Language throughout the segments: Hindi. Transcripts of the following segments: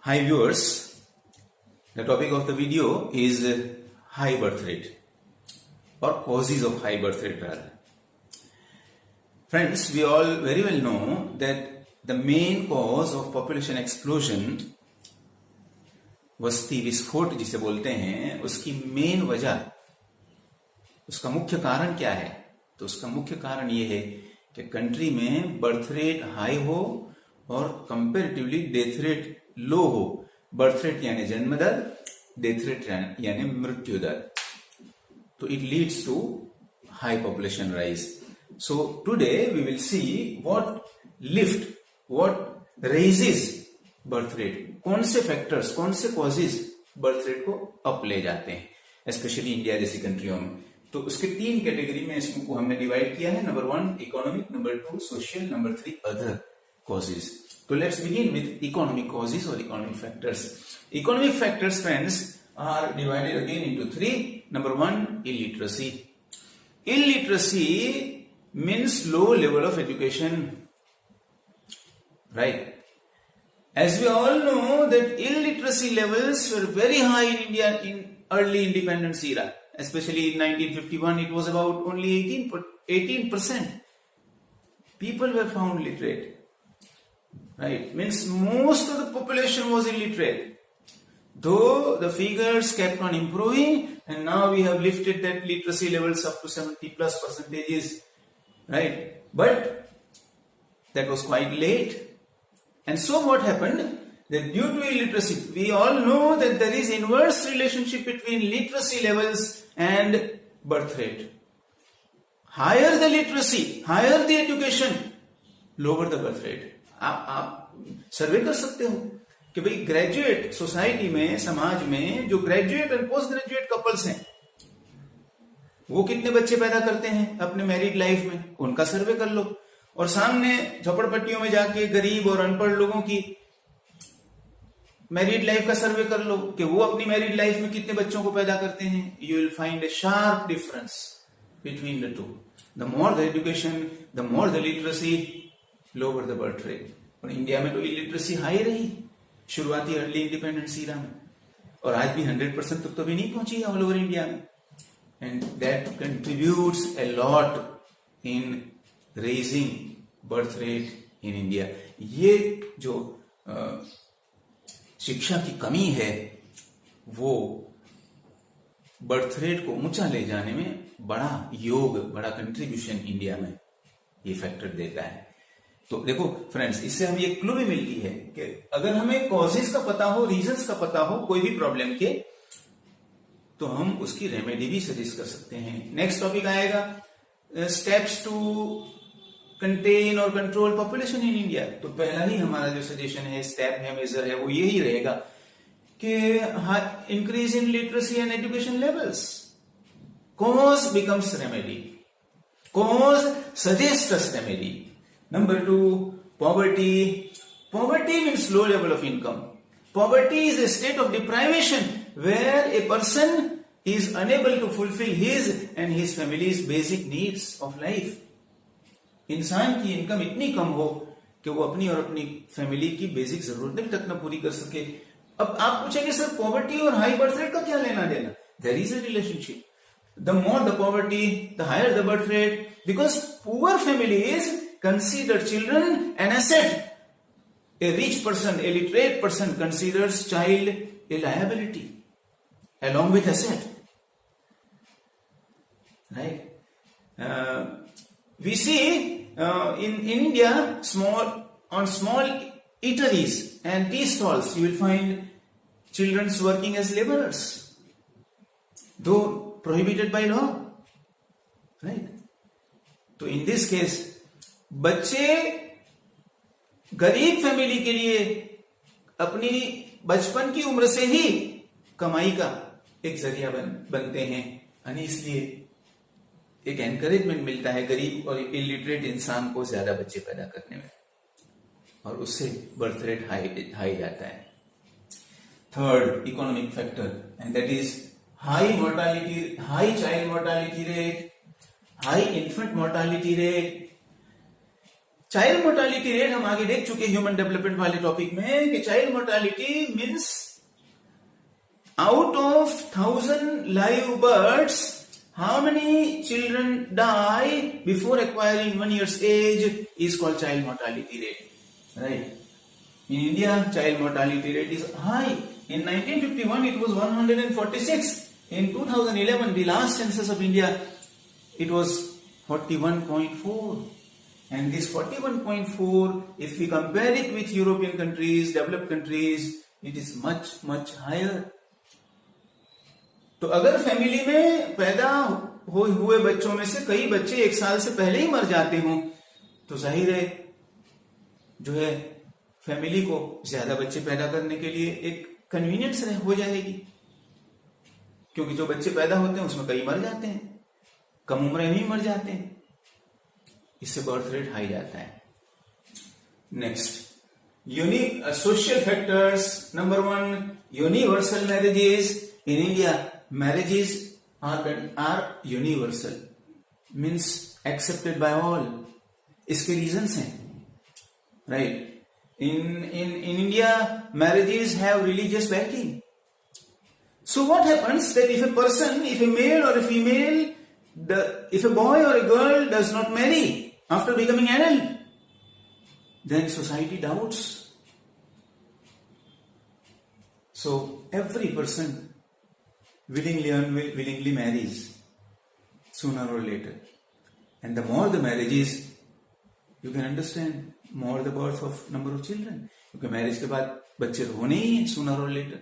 Hi viewers, the topic of the video is high birth rate or causes of high birth rate rather. Friends, we all very well know that the main cause of population explosion, वस्ती विस्फोट जिसे बोलते हैं, उसकी मेन वजह, उसका मुख्य कारण क्या है? तो उसका मुख्य कारण ये है कि कंट्री में बर्थ रेट हाई हो और कंपेरेटिवली डेथ रेट लो हो. बर्थ रेट यानी जन्म दर, डेथ रेट यानी मृत्यु दर. तो it leads to high population rise. So today we will see what raises birth rate. कौन से फैक्टर्स, कौन से कॉजेज बर्थ रेट को अप ले जाते हैं, स्पेशली इंडिया जैसी कंट्रियों में. तो उसके 3 कैटेगरी में इसको हमने डिवाइड किया है. Number 1 economic, number 2 social, number 3 other causes. So let's begin with economic causes or economic factors. Economic factors, friends, are divided again into 3. Number 1, illiteracy. Illiteracy means low level of education. Right? As we all know that illiteracy levels were very high in India in early independence era. Especially in 1951, it was about only 18%. People were found literate. Right, means most of the population was illiterate. Though the figures kept on improving, and now we have lifted that literacy levels up to 70+%. Right, but that was quite late. And so what happened? That due to illiteracy, we all know that there is inverse relationship between literacy levels and birth rate. Higher the literacy, higher the education, lower the birth rate. आप सर्वे कर सकते हो कि भाई ग्रेजुएट सोसाइटी में, समाज में जो ग्रेजुएट और पोस्ट ग्रेजुएट कपल्स हैं वो कितने बच्चे पैदा करते हैं अपने मैरिड लाइफ में, उनका सर्वे कर लो. और सामने झोपड़पट्टियों में जाके गरीब और अनपढ़ लोगों की मैरिड लाइफ का सर्वे कर लो कि वो अपनी मैरिड लाइफ में कितने बच्चों को पैदा करते हैं. You will find A sharp difference between the two. The more the education, the more the literacy, lower the birth rate. और इंडिया में तो इलिटरेसी हाई रही शुरुआती अर्ली इंडिपेंडेंस ईरा में, और आज भी 100% तक तो भी नहीं पहुंची है ऑल ओवर इंडिया में. And that contributes a lot in raising birth rate in India. ये जो शिक्षा की कमी है वो बर्थ रेट को ऊंचा ले जाने में बड़ा योग, बड़ा कंट्रीब्यूशन इंडिया में ये फैक्टर देता है. तो देखो फ्रेंड्स, इससे हमें एक क्लू भी मिलती है कि अगर हमें कॉजेस का पता हो, रीजंस का पता हो कोई भी प्रॉब्लम के, तो हम उसकी रेमेडी भी सजेस्ट कर सकते हैं. नेक्स्ट टॉपिक आएगा स्टेप्स टू कंटेन और कंट्रोल पॉपुलेशन इन इंडिया. तो पहला ही हमारा जो सजेशन है, स्टेप है, मेजर है, वो यही रहेगा कि increase in literacy and education levels. Cause becomes remedy, cause suggest us remedy. Number 2, poverty. Poverty means low level of income. Poverty is a state of deprivation where a person is unable to fulfill his and his family's basic needs of life. इंसान की इनकम इतनी कम हो कि वो अपनी और अपनी फैमिली की बेसिक जरूरतें तक न पूरी कर सके. अब आप पूछेंगे सर पॉवर्टी और हाई बर्थ रेट का क्या लेना देना? There is a relationship. The more the poverty, the higher the birth rate, because poor families consider children an asset. A rich person, a literate person considers child a liability along with asset. Right? We see in India on small eateries and tea stalls you will find children working as laborers, though prohibited by law. Right? तो in this case बच्चे गरीब फैमिली के लिए अपनी बचपन की उम्र से ही कमाई का एक जरिया बनते हैं, और इसलिए एक एनकरेजमेंट मिलता है गरीब और इलिटरेट इंसान को ज्यादा बच्चे पैदा करने में, और उससे बर्थ रेट हाई जाता है. Third economic factor, and that is high mortality, high child mortality rate, high infant mortality rate. Child mortality rate हम आगे देख चुके ह्यूमन डेवलपमेंट वाले टॉपिक में कि child mortality means out of 1000 live birds how many children die before acquiring 1 year's age is called child mortality rate, right? In India, child mortality rate is high. In 1951 it was 146. In 2011, the last census of India, it was 41.4. And this 41.4, if we compare it with European countries, developed countries, it is much, much higher. तो अगर फैमिली में पैदा हुए बच्चों में से कई बच्चे 1 साल से पहले ही मर जाते हों, तो जाहिर है जो है फैमिली को ज्यादा बच्चे पैदा करने के लिए एक कन्वीनियंस हो जाएगी, क्योंकि जो बच्चे पैदा होते हैं उसमें कई मर जाते हैं, कम उम्र में ही मर जाते हैं, इससे बर्थ रेट हाई जाता है. Next, unique social factors. Number 1, universal marriages. In India marriages are universal, means accepted by all. इसके reasons हैं, right? In India, marriages have religious backing. So what happens that if a male or a female, if a boy or a girl does not marry after becoming adult, then society doubts. So every person willingly or unwillingly marries sooner or later, and the more the marriages, you can understand, more the birth of number of children, क्योंकि मैरिज के बाद बच्चे होने ही हैं sooner or later.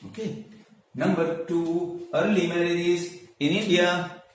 Okay. Number 2, early marriages. In India,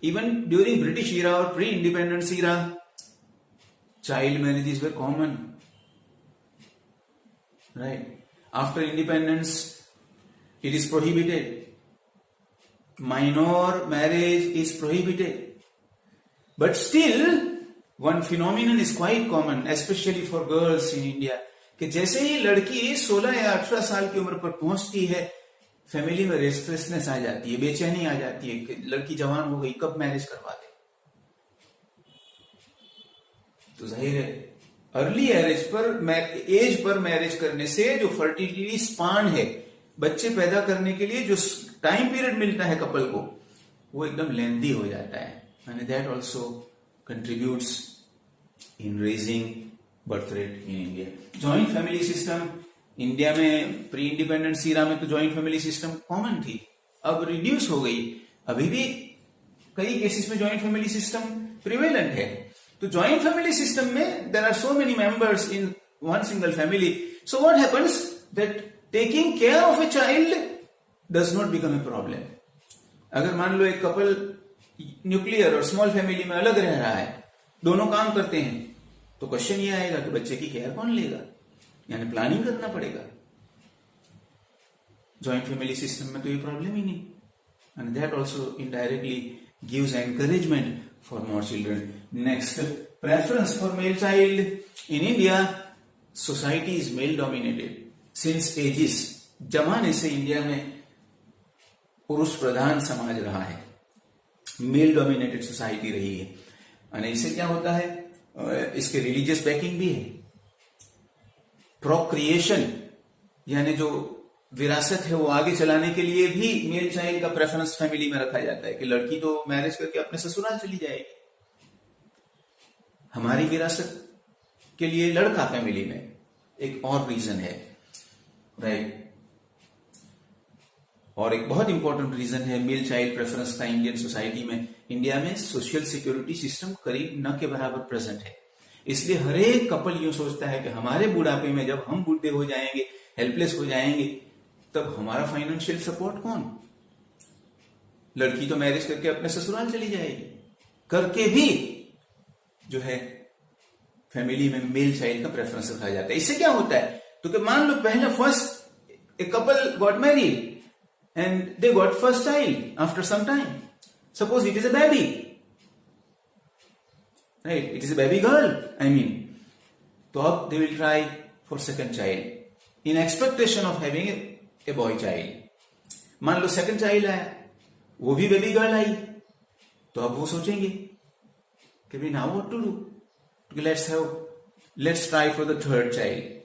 even during British era or pre-independence era, child marriages were common, right? After independence, it is prohibited. Minor marriage is prohibited. But still, one phenomenon is quite common, especially for girls in India, कि जैसे ही लड़की 16 या 18 साल की उम्र पर पहुंचती है, फैमिली में रेस्टलेसनेस आ जाती है, बेचैनी आ जाती है कि लड़की जवान हो गई, कब मैरिज करवा दे. तो जाहिर है अर्ली एज पर मैरिज करने से जो फर्टिलिटी स्पान है, बच्चे पैदा करने के लिए जो टाइम पीरियड मिलता है कपल को, वो एकदम लेंथी हो जाता है, and that also contributes in raising birth rate in India. Joint family system. India में प्री इंडिपेंडेंस ईरा में तो जॉइंट फैमिली सिस्टम कॉमन थी, अब रिड्यूस हो गई. अभी भी कई केसेस में जॉइंट फैमिली सिस्टम प्रिवेलेंट है. तो जॉइंट फैमिली सिस्टम में there are so many members in one single family. So what happens that taking care of a child does not become a problem. अगर मान लो एक कपल न्यूक्लियर और स्मॉल फैमिली में अलग रह रहा है, दोनों काम करते हैं, तो क्वेश्चन ये आएगा कि बच्चे की केयर कौन लेगा, यानी प्लानिंग करना पड़ेगा. जॉइंट फैमिली सिस्टम में तो ये प्रॉब्लम ही नहीं, and that also indirectly gives encouragement for more children. Next, preference for male child. In India, society is male dominated since ages. जमाने से इंडिया में पुरुष प्रधान समाज रहा है, मेल डोमिनेटेड सोसाइटी रही है. और इससे क्या होता है, इसके रिलीजियस बैकिंग भी है. प्रोक्रिएशन यानी जो विरासत है वो आगे चलाने के लिए भी मेल चाइल्ड का प्रेफरेंस फैमिली में रखा जाता है कि लड़की तो मैरिज करके अपने ससुराल चली जाएगी, हमारी विरासत के लिए लड़का फैमिली में. एक और रीजन है, राइट. और एक बहुत इंपॉर्टेंट रीजन है मेल चाइल्ड प्रेफरेंस का इंडियन सोसाइटी में. इंडिया में सोशल सिक्योरिटी सिस्टम करीब न के बराबर प्रेजेंट है. इसलिए हर एक कपल यूं सोचता है कि हमारे बुढ़ापे में जब हम बूढ़े हो जाएंगे, हेल्पलेस हो जाएंगे, तब हमारा फाइनेंशियल सपोर्ट कौन. लड़की तो मैरिज करके अपने ससुराल चली जाएगी, करके भी जो है फैमिली में मेल चाइल्ड का प्रेफरेंस रखा जाता है. इससे क्या होता है, तो कि मान लो पहला first a couple got married and they got first child after some time. Suppose it is a baby, right, it is a baby girl, I mean. तो अब they will try for second child in expectation of having a boy child. मान लो सेकंड चाइल्ड आया, वो भी बेबी गर्ल आई, तो अब वो सोचेंगे कि भाई now what to do, let's try for the third child.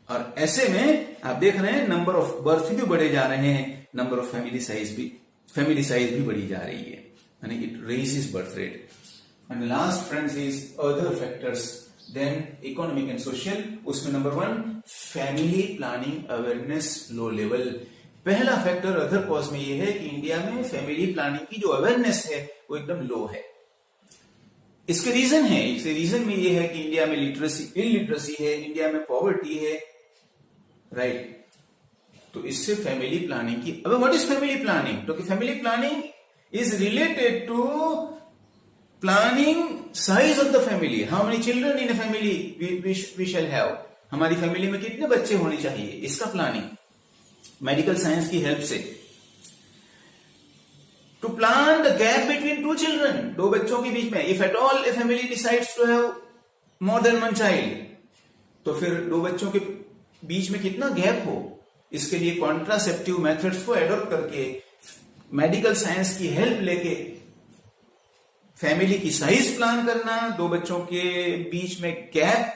और ऐसे में आप देख रहे हैं नंबर ऑफ बर्थ भी बढ़े जा रहे हैं, नंबर ऑफ फैमिली साइज भी बढ़ी जा रही है, यानी it raises birth rate. And last friends is other factors than economic and social. उसमें नंबर 1 family planning awareness low level. पहला फैक्टर अदर कॉज में ये है कि इंडिया में फैमिली प्लानिंग की जो अवेयरनेस है वो एकदम लो है। इसके रीजन में ये है कि इंडिया में इलिटरेसी है, इंडिया में पॉवर्टी है, राइट। तो इससे फैमिली प्लानिंग की, अब व्हाट इज फैमिली प्लानिंग? तो family planning is related to planning size of the family, how many children in a family we shall have, हमारी फैमिली में कितने बच्चे होने चाहिए, इसका प्लानिंग मेडिकल साइंस की हेल्प से। To plan the gap between two children, दो बच्चों के बीच में, if at all a family decides to have more than one child, तो फिर दो बच्चों के बीच में कितना गैप हो, इसके लिए कॉन्ट्रासेप्टिव मेथड्स को एडॉप्ट करके, मेडिकल साइंस की हेल्प लेके फैमिली की साइज प्लान करना, दो बच्चों के बीच में गैप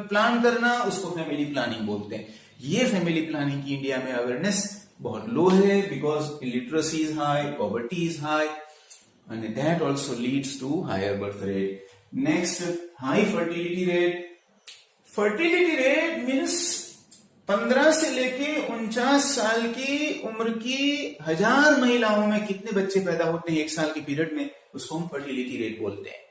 प्लान करना, उसको फैमिली प्लानिंग बोलते हैं। ये फैमिली प्लानिंग की इंडिया में अवेयरनेस बहुत लो है, because illiteracy is high, poverty is high, and that also leads to higher birth rate. Next, high fertility rate. Fertility rate means 15 से लेके 49 साल की उम्र की 1000 महिलाओं में कितने बच्चे पैदा होते हैं एक साल के पीरियड में, उसको हम फर्टिलिटी रेट बोलते हैं।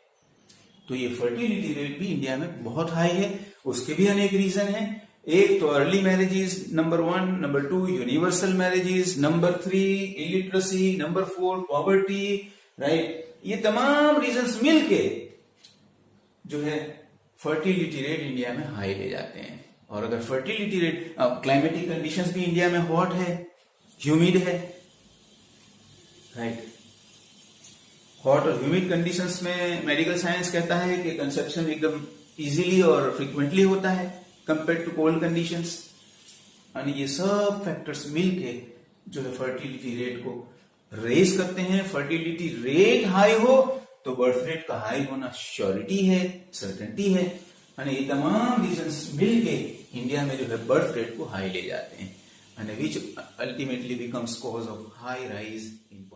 तो ये फर्टिलिटी रेट भी इंडिया में बहुत हाई है। उसके भी अनेक रीजन हैं। एक तो early marriages, number 1, number 2 universal marriages, number 3 illiteracy, number 4 poverty, right. ये तमाम रीजंस मिलके जो है फर्टिलिटी रेट इंडिया में हाई ले जाते हैं। और अगर फर्टिलिटी रेट, क्लाइमेटिक कंडीशंस भी इंडिया में हॉट है, ह्यूमिड है, राइट। हॉट और ह्यूमिड कंडीशंस में मेडिकल साइंस कहता है कि कंसेप्शन एकदम इजीली और फ्रीक्वेंटली होता है कंपेयर टू कोल्ड कंडीशंस। और ये सब फैक्टर्स मिलके जो है फर्टिलिटी रेट को रेज करते हैं। फर्टिलिटी रेट हाई हो तो बर्थ रेट का हाई होना श्योरिटी है, सर्टेनिटी है। और ये तमाम रीजंस मिलके इंडिया में जो है बर्थ रेट को हाई ले जाते हैं, and which ultimately becomes cause of high rise in